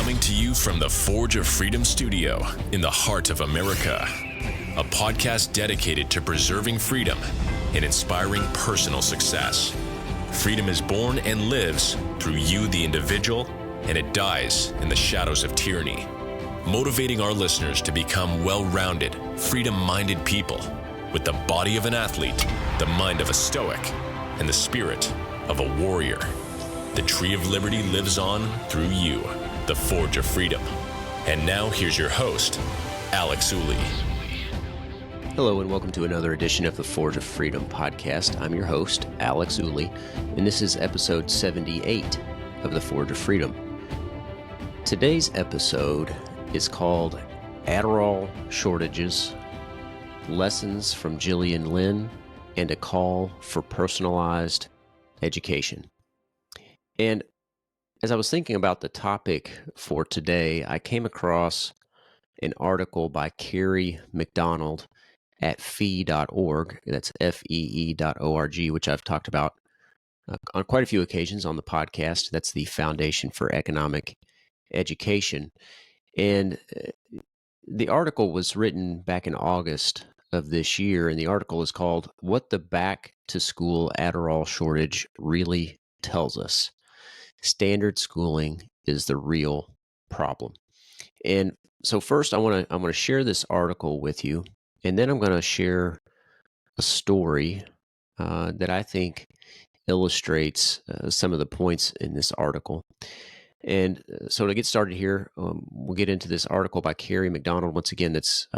Coming to you from the Forge of Freedom studio in the heart of America. A podcast dedicated to preserving freedom and inspiring personal success. Freedom is born and lives through you, the individual, and it dies in the shadows of tyranny. Motivating our listeners to become well-rounded, freedom-minded people with the body of an athlete, the mind of a stoic, and the spirit of a warrior. The tree of liberty lives on through you, the Forge of Freedom. And now here's your host, Alex Ooley. Hello and welcome to another edition of the Forge of Freedom podcast. I'm your host, Alex Ooley, and this is episode 78 of the Forge of Freedom. Today's episode is called Adderall Shortages, Lessons from Gillian Lynne, and a Call for Personalized Education. And as I was thinking about the topic for today, I came across an article by Carrie McDonald at fee.org. That's fee.org, which I've talked about on quite a few occasions on the podcast. That's the Foundation for Economic Education. And the article was written back in August of this year, and the article is called What the Back to School Adderall Shortage Really Tells Us. Standard schooling is the real problem. And so first I want to share this article with you, and then I'm going to share a story that I think illustrates some of the points in this article. And so to get started here, we'll get into this article by Carrie McDonald. Once again, that's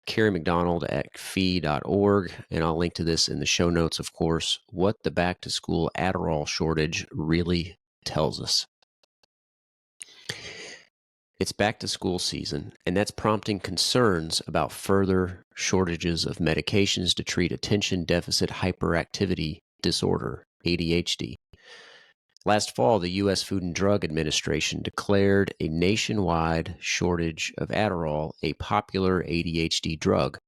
Carrie McDonald at fee.org, and I'll link to this in the show notes, of course. What the back to school Adderall shortage really tells us. It's back to school season, and that's prompting concerns about further shortages of medications to treat attention deficit hyperactivity disorder, ADHD. Last fall, the U.S. Food and Drug Administration declared a nationwide shortage of Adderall, a popular ADHD drug.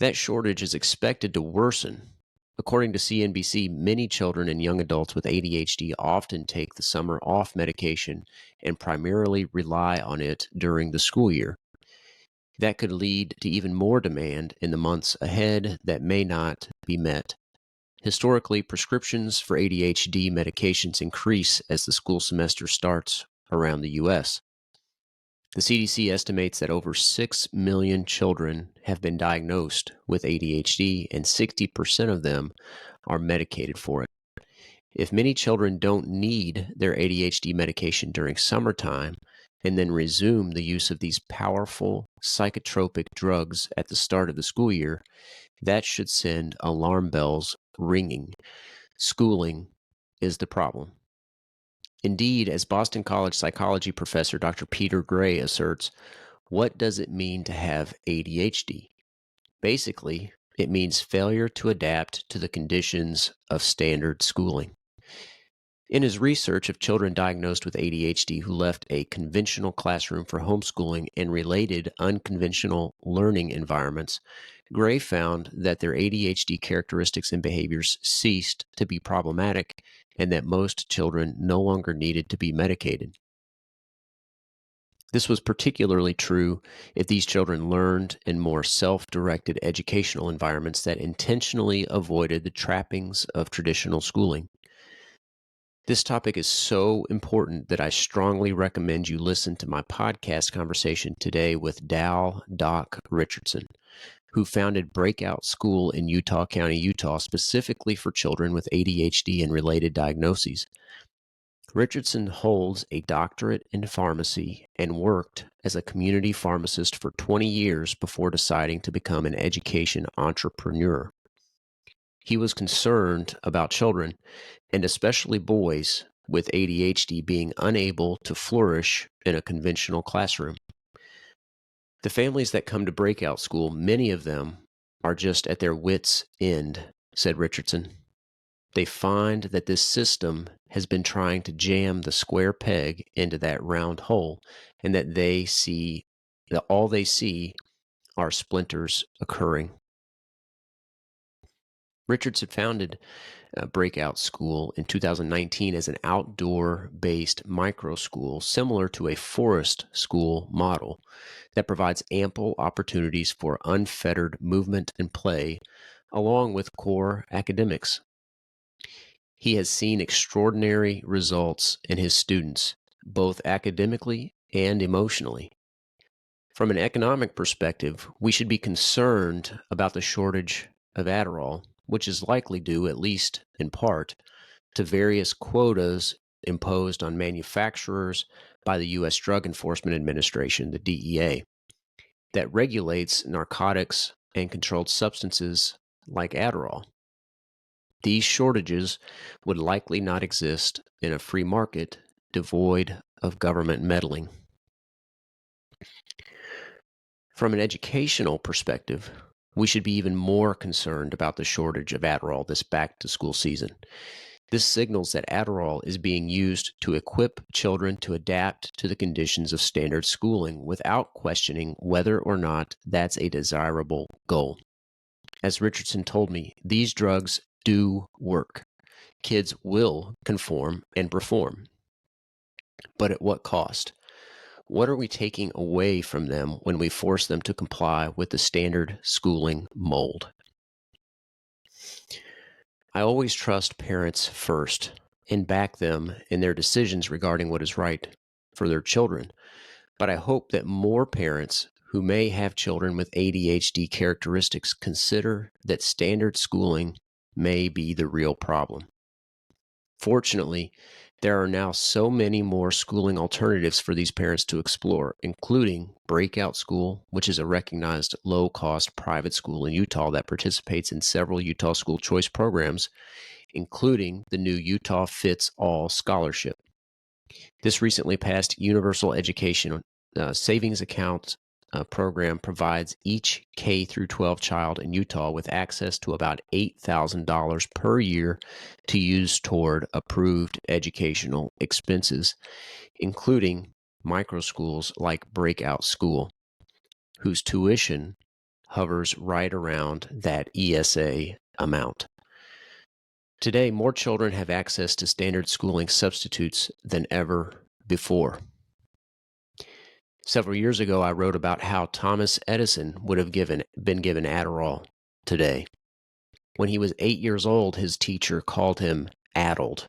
That shortage is expected to worsen. According to CNBC, many children and young adults with ADHD often take the summer off medication and primarily rely on it during the school year. That could lead to even more demand in the months ahead that may not be met. Historically, prescriptions for ADHD medications increase as the school semester starts around the U.S. The CDC estimates that over 6 million children have been diagnosed with ADHD, and 60% of them are medicated for it. If many children don't need their ADHD medication during summertime and then resume the use of these powerful psychotropic drugs at the start of the school year, that should send alarm bells ringing. Schooling is the problem. Indeed, as Boston College psychology professor Dr. Peter Gray asserts, what does it mean to have ADHD? Basically, it means failure to adapt to the conditions of standard schooling. In his research of children diagnosed with ADHD who left a conventional classroom for homeschooling and related unconventional learning environments, Gray found that their ADHD characteristics and behaviors ceased to be problematic and that most children no longer needed to be medicated. This was particularly true if these children learned in more self-directed educational environments that intentionally avoided the trappings of traditional schooling. This topic is so important that I strongly recommend you listen to my podcast conversation today with Doc Richardson, who founded Breakout School in Utah County, Utah, specifically for children with ADHD and related diagnoses. Richardson holds a doctorate in pharmacy and worked as a community pharmacist for 20 years before deciding to become an education entrepreneur. He was concerned about children, and especially boys, with ADHD being unable to flourish in a conventional classroom. The families that come to Breakout School, many of them are just at their wits' end, said Richardson. They find that this system has been trying to jam the square peg into that round hole, and that all they see are splinters occurring. Richardson founded Breakout School in 2019 as an outdoor-based micro school similar to a forest school model that provides ample opportunities for unfettered movement and play, along with core academics. He has seen extraordinary results in his students, both academically and emotionally. From an economic perspective, we should be concerned about the shortage of Adderall, which is likely due, at least in part, to various quotas imposed on manufacturers by the U.S. Drug Enforcement Administration, the DEA, that regulates narcotics and controlled substances like Adderall. These shortages would likely not exist in a free market devoid of government meddling. From an educational perspective, we should be even more concerned about the shortage of Adderall this back-to-school season. This signals that Adderall is being used to equip children to adapt to the conditions of standard schooling without questioning whether or not that's a desirable goal. As Richardson told me, these drugs do work. Kids will conform and perform. But at what cost? What are we taking away from them when we force them to comply with the standard schooling mold? I always trust parents first and back them in their decisions regarding what is right for their children. But I hope that more parents who may have children with ADHD characteristics consider that standard schooling may be the real problem. Fortunately, there are now so many more schooling alternatives for these parents to explore, including Breakout School, which is a recognized low-cost private school in Utah that participates in several Utah school choice programs, including the new Utah Fits All Scholarship. This recently passed Universal Education Savings Account program provides each K through 12 child in Utah with access to about $8,000 per year to use toward approved educational expenses, including micro schools like Breakout School, whose tuition hovers right around that ESA amount. Today, more children have access to standard schooling substitutes than ever before. Several years ago, I wrote about how Thomas Edison would have been given Adderall today. When he was 8 years old, his teacher called him addled.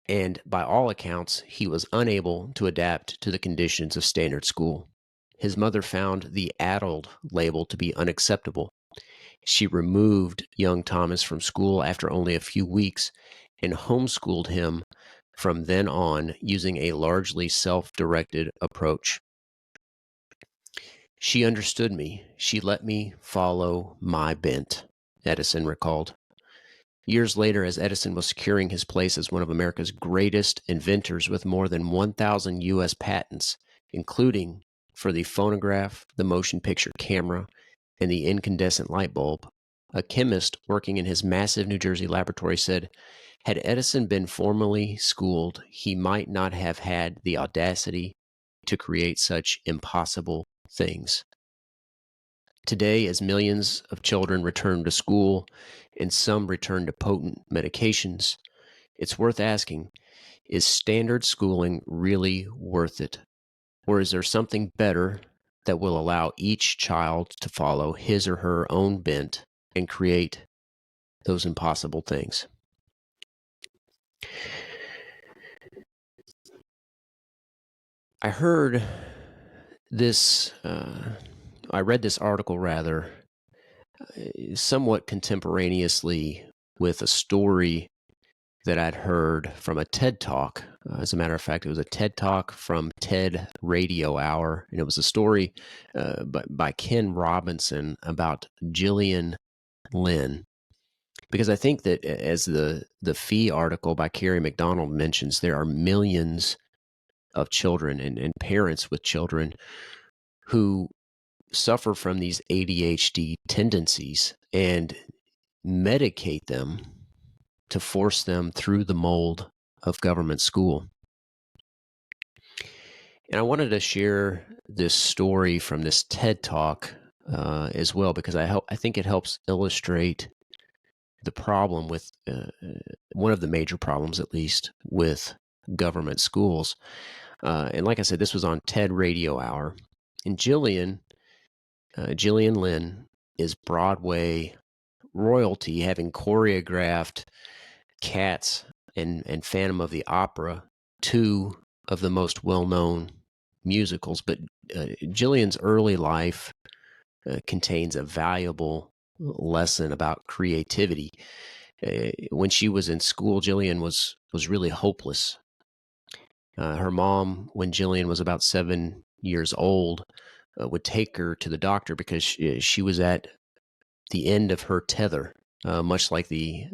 And by all accounts, he was unable to adapt to the conditions of standard school. His mother found the addled label to be unacceptable. She removed young Thomas from school after only a few weeks and homeschooled him from then on using a largely self-directed approach. She understood me. She let me follow my bent, Edison recalled. Years later, as Edison was securing his place as one of America's greatest inventors with more than 1,000 U.S. patents, including for the phonograph, the motion picture camera, and the incandescent light bulb, a chemist working in his massive New Jersey laboratory said, had Edison been formally schooled, he might not have had the audacity to create such impossible things. Today, as millions of children return to school and some return to potent medications, it's worth asking, is standard schooling really worth it? Or is there something better that will allow each child to follow his or her own bent and create those impossible things? I read this article rather, somewhat contemporaneously with a story that I'd heard from a TED Talk. As a matter of fact, it was a TED Talk from TED Radio Hour, and it was a story by Ken Robinson about Gillian Lynne. Because I think that, as the Fee article by Carrie McDonald mentions, there are millions of children and parents with children who suffer from these ADHD tendencies and medicate them to force them through the mold of government school. And I wanted to share this story from this TED Talk as well, because I think it helps illustrate the problem with, one of the major problems at least, with government schools. And like I said, this was on TED Radio Hour. And Gillian Lynne is Broadway royalty, having choreographed Cats and Phantom of the Opera, two of the most well-known musicals. But Gillian's early life contains a valuable lesson about creativity. When she was in school, Gillian was really hopeless. Her mom, when Gillian was about 7 years old, would take her to the doctor because she was at the end of her tether, much like the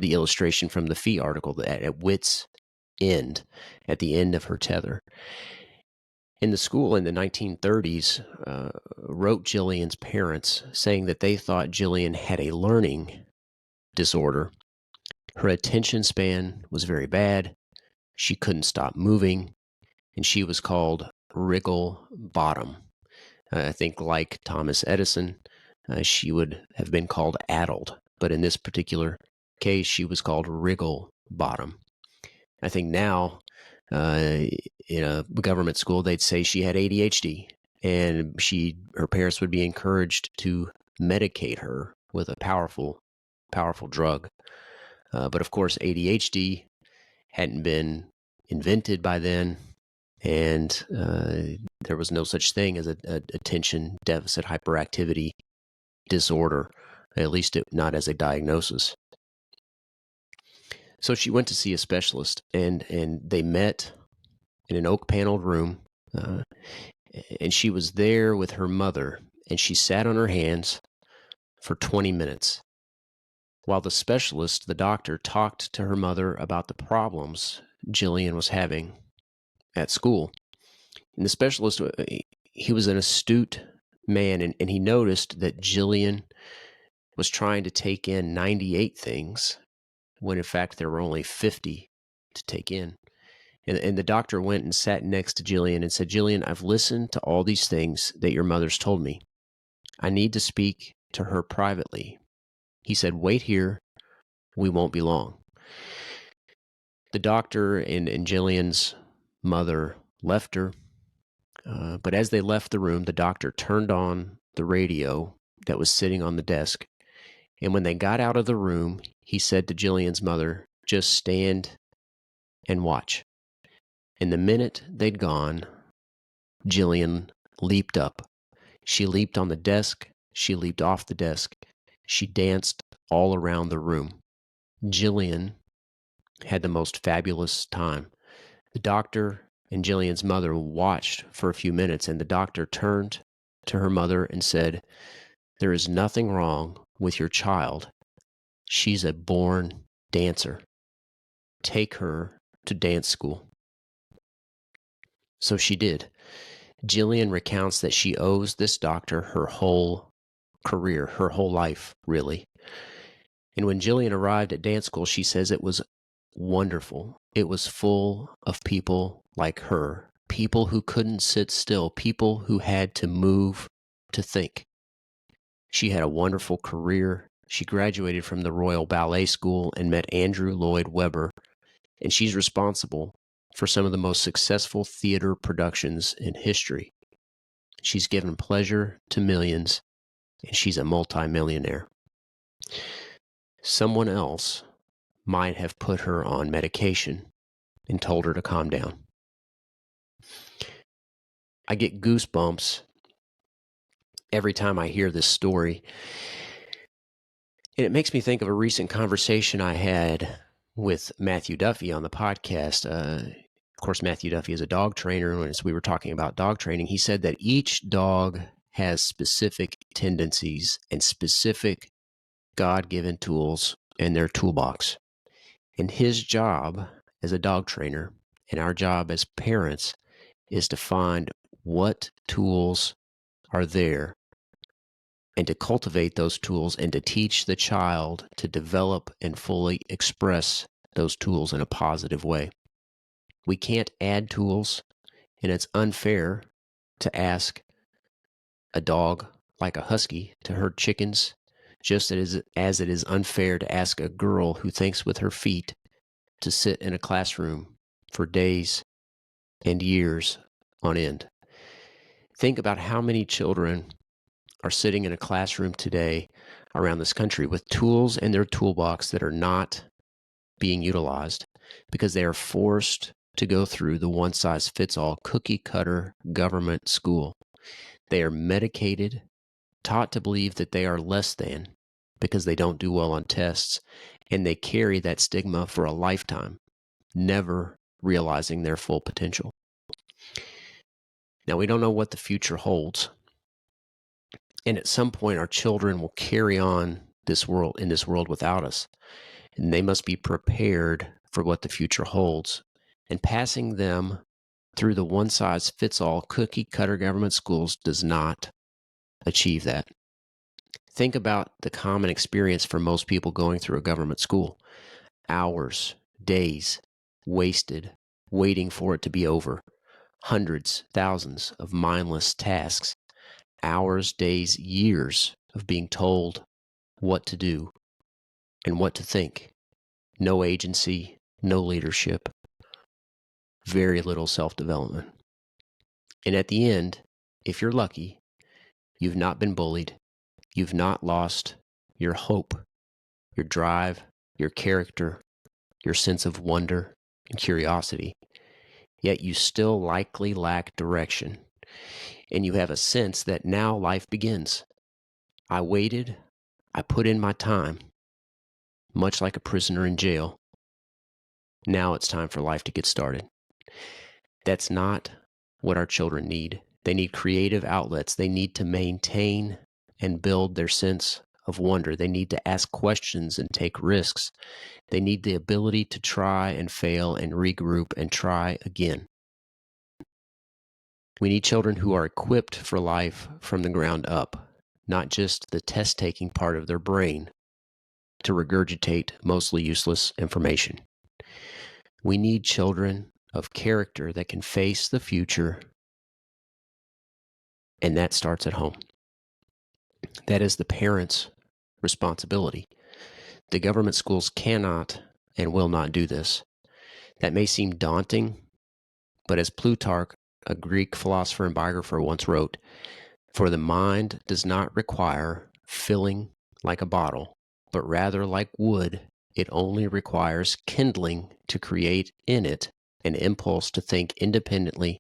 illustration from the Fee article, at wit's end, at the end of her tether. And the school in the 1930s wrote Gillian's parents saying that they thought Gillian had a learning disorder. Her attention span was very bad. She couldn't stop moving, and she was called Wriggle Bottom. I think, like Thomas Edison, she would have been called addled, but in this particular case, she was called Wriggle Bottom. I think now, in a government school, they'd say she had ADHD, and her parents would be encouraged to medicate her with a powerful drug. But of course, ADHD hadn't been invented by then, and there was no such thing as a attention deficit hyperactivity disorder, at least not as a diagnosis. So she went to see a specialist, and they met in an oak-paneled room, and she was there with her mother, and she sat on her hands for 20 minutes. While the specialist, the doctor, talked to her mother about the problems Gillian was having at school. And the specialist, he was an astute man, and he noticed that Gillian was trying to take in 98 things, when in fact there were only 50 to take in. And the doctor went and sat next to Gillian and said, "Gillian, I've listened to all these things that your mother's told me. I need to speak to her privately." He said, "Wait here. We won't be long." The doctor and Gillian's mother left her. But as they left the room, the doctor turned on the radio that was sitting on the desk. And when they got out of the room, he said to Gillian's mother, "Just stand and watch." And the minute they'd gone, Gillian leaped up. She leaped on the desk. She leaped off the desk. She danced all around the room. Gillian had the most fabulous time. The doctor and Gillian's mother watched for a few minutes, and the doctor turned to her mother and said, "There is nothing wrong with your child. She's a born dancer. Take her to dance school." So she did. Gillian recounts that she owes this doctor her whole career, her whole life, really. And when Gillian arrived at dance school, she says it was wonderful. It was full of people like her, people who couldn't sit still, people who had to move to think. She had a wonderful career. She graduated from the Royal Ballet School and met Andrew Lloyd Webber, and she's responsible for some of the most successful theater productions in history. She's given pleasure to millions, and she's a multimillionaire. Someone else might have put her on medication and told her to calm down. I get goosebumps every time I hear this story, and it makes me think of a recent conversation I had with Matthew Duffy on the podcast. Of course, Matthew Duffy is a dog trainer, and as we were talking about dog training, he said that each dog has specific tendencies and specific God-given tools in their toolbox. And his job as a dog trainer and our job as parents is to find what tools are there and to cultivate those tools and to teach the child to develop and fully express those tools in a positive way. We can't add tools, and it's unfair to ask a dog like a husky to herd chickens, just as it is unfair to ask a girl who thinks with her feet to sit in a classroom for days and years on end. Think about how many children are sitting in a classroom today around this country with tools in their toolbox that are not being utilized because they are forced to go through the one-size-fits-all cookie-cutter government school. They are medicated, taught to believe that they are less than because they don't do well on tests, and they carry that stigma for a lifetime, never realizing their full potential. Now, we don't know what the future holds, and at some point our children will carry on this world without us, and they must be prepared for what the future holds. And passing them through the one-size-fits-all cookie-cutter government schools does not achieve that. Think about the common experience for most people going through a government school. Hours, days, wasted, waiting for it to be over. Hundreds, thousands of mindless tasks. Hours, days, years of being told what to do and what to think. No agency, no leadership, very little self-development. And at the end, if you're lucky, you've not been bullied, you've not lost your hope, your drive, your character, your sense of wonder and curiosity, yet you still likely lack direction. And you have a sense that now life begins. I waited, I put in my time, much like a prisoner in jail. Now it's time for life to get started. That's not what our children need. They need creative outlets. They need to maintain and build their sense of wonder. They need to ask questions and take risks. They need the ability to try and fail and regroup and try again. We need children who are equipped for life from the ground up, not just the test-taking part of their brain to regurgitate mostly useless information. We need children of character that can face the future, and that starts at home. That is the parents' responsibility. The government schools cannot and will not do this. That may seem daunting, but as Plutarch, a Greek philosopher and biographer, once wrote, "For the mind does not require filling like a bottle, but rather like wood, it only requires kindling to create in it an impulse to think independently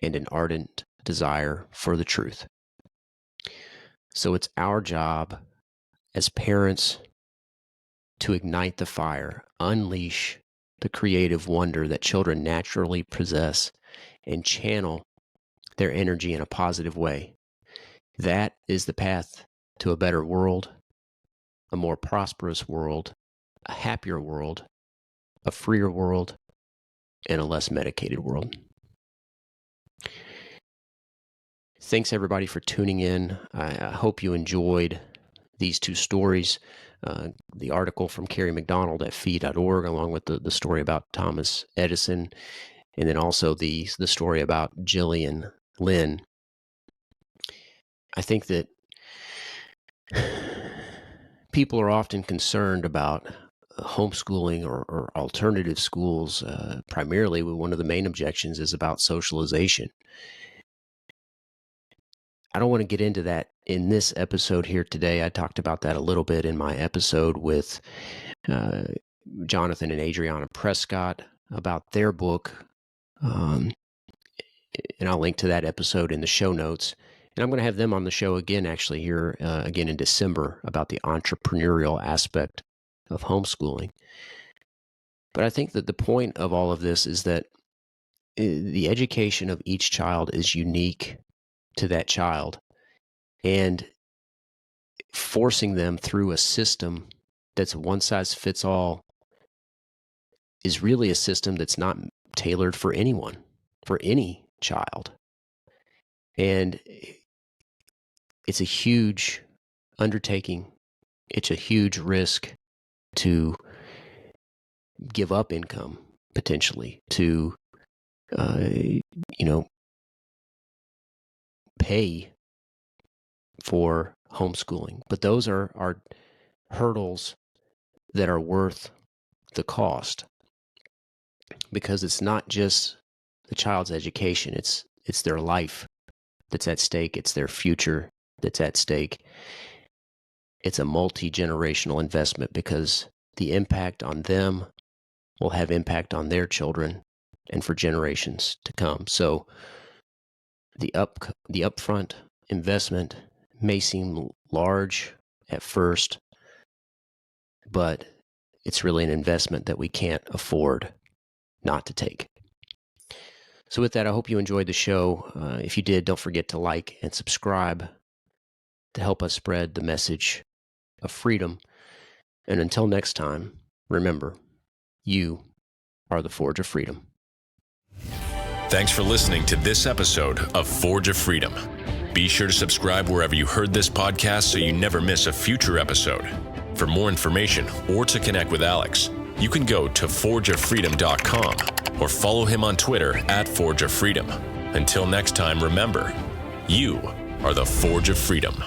and an ardent desire for the truth." So it's our job as parents to ignite the fire, unleash the creative wonder that children naturally possess, and channel their energy in a positive way. That is the path to a better world, a more prosperous world, a happier world, a freer world, and a less medicated world. Thanks everybody for tuning in. I hope you enjoyed these two stories. The article from Carrie McDonald at fee.org, along with the story about Thomas Edison, and then also the story about Gillian Lynne. I think that people are often concerned about homeschooling or alternative schools. Primarily, one of the main objections is about socialization. I don't want to get into that in this episode here today. I talked about that a little bit in my episode with Jonathan and Adriana Prescott about their book. And I'll link to that episode in the show notes. And I'm going to have them on the show again, actually, here again in December about the entrepreneurial aspect of homeschooling. But I think that the point of all of this is that the education of each child is unique to that child, and forcing them through a system that's one size fits all is really a system that's not tailored for anyone, for any child. And it's a huge undertaking. It's a huge risk to give up income, potentially, to, pay for homeschooling. But those are hurdles that are worth the cost, because it's not just the child's education, it's their life that's at stake, it's their future that's at stake. It's a multi-generational investment, because the impact on them will have impact on their children and for generations to come. So the upfront investment may seem large at first, but it's really an investment that we can't afford not to take. So with that, I hope you enjoyed the show. If you did, don't forget to like and subscribe to help us spread the message of freedom. And until next time, remember, you are the Forge of Freedom. Thanks for listening to this episode of Forge of Freedom. Be sure to subscribe wherever you heard this podcast so you never miss a future episode. For more information or to connect with Alex, you can go to forgeoffreedom.com or follow him on Twitter @ForgeOfFreedom. Until next time, remember, you are the Forge of Freedom.